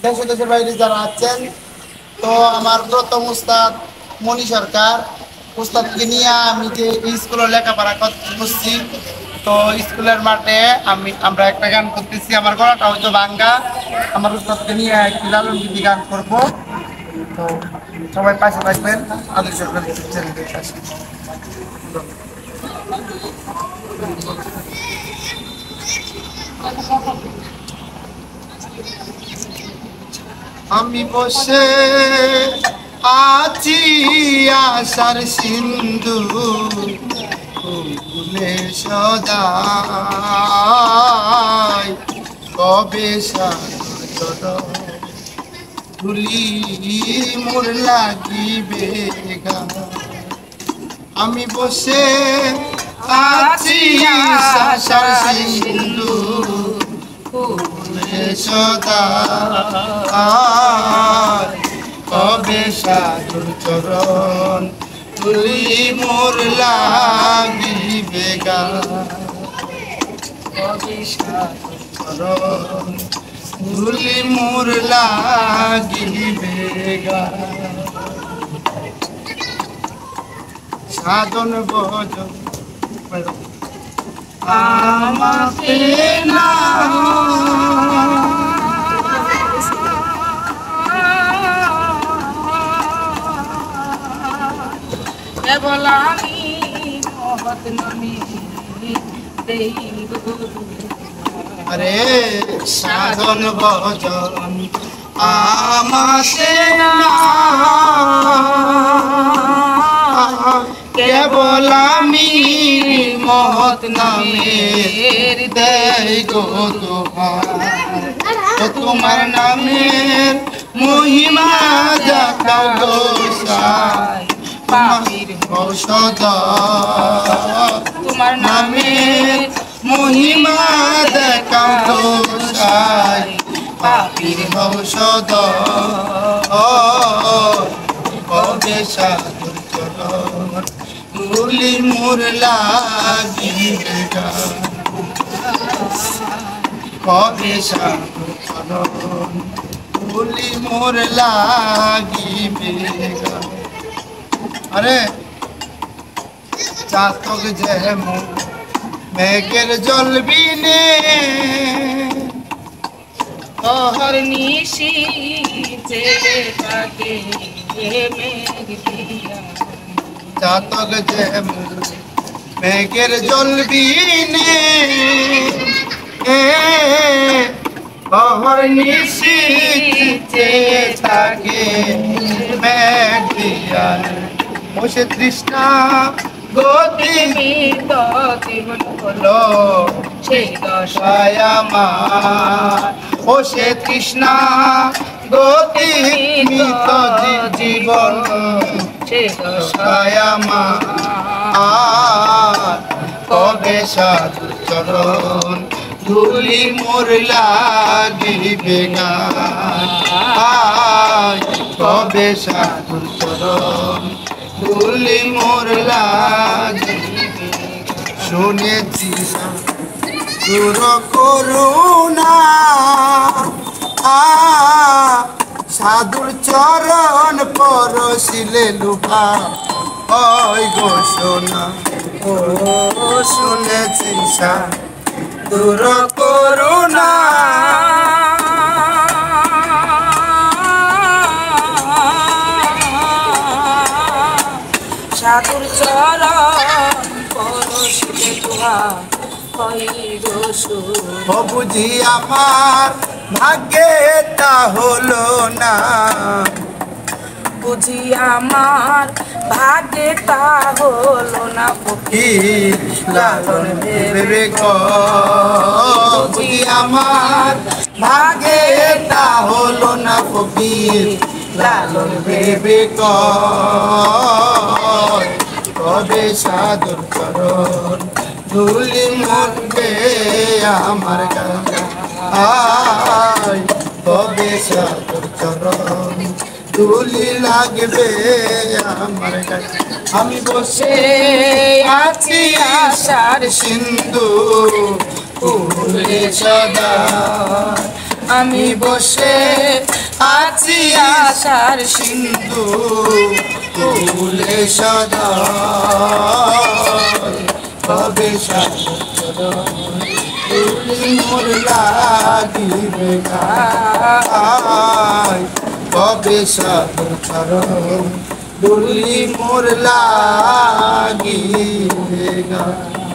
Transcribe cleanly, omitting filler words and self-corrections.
দেশে দেশের বাইরে যারা আছেন, তো আমার প্রথম উস্তাদ মনি সরকার উস্তাদকে নিয়ে আমি যে স্কুলে লেখাপড়া করছি, তো স্কুলের মাঠে আমরা একটা গান করতেছি। আমার গলাটা হয়তো ভাঙ্গা, আমার উস্তাদকে নিয়ে একটি লালন গীতি গান করবো। তো সবাই পাশে থাকবেন, আদর্শ চ্যানেলের পাশে। আমি বসে আছি আশার সিন্ধু ফুলে সদাই, কবে সাগর ধুলি মোর লাগিবে গা। আমি বসে আছি আশার সিন্ধু ফুলে সদাই, কবে সাধুর চরণ তুলি মোর লাগিবে গা। কবে সাধুর চরণ তুলি মোর লাগিবে গা। সাধন ভজন আমাকে না কেবল আমি মহৎ নামে আরে সাধন ভজন আমাকে না, কেবল আমি মহৎ নামের দেয় গো তোমার। ও তোমার নামের মহিমা দেখাও গো সাই, পাপির ঔষধ তোমার নামের মহিমা দেখাও গো সাই, পাপির ঔষধ। কবে সাধুর চরণ তুলি মোর লাগিবে গা। কবে সাধুর চরণ তুলি মোর লাগিবে গা। আরে চাতক যেমন মেঘের জল বিনে, তোহর নিশি যে থাকে মেঘ দিয়া। চাতক যেমন মেঘের জল বিনে, তোহর নিশি যে থাকে মেঘ দিয়া। বসে তৃষ্ণা গতি মৃত জীবন হলো সেই দশা দশায় আমার। বসে তৃষ্ণা গতি মৃত জীবন সেই দশা দশায় আমার। কবে সাধুর চরণ ধুলি মোর লাগিবে গা। কবে সাধুর চরণ ধুলি মোর লাগিবে। শুনেছি দূর করুণা সাধুর চরণ পরশিলে লুভা ওই গো সোনা। ও শুনেছি দূর করুণা সাধুর চরণ পরশিলে তুহা হইল সুর। ও বুঝি আমার ভাগ্যে তা হলো না, বুঝি আমার ভাগ্যে তা হলো না। কি লালন ভেবে বুঝি আমার ভাগ্যে তা হলো না, ফকির লালন ভেবে কবে সাধুর চরণ ধুলি মরবে আমার গা। কবে সাধুর চরণ ধুলি লাগবে আমার গায়ে। আমি বসে আছি আশার সিন্ধু ফুলে সদা, আমি বসে আছি আশার সিন্ধু ফুলে সদা কবে তুলি মোর লাগিবে গায় কবে সাধুর চরণ দুলি মোর লাগিবে গায়।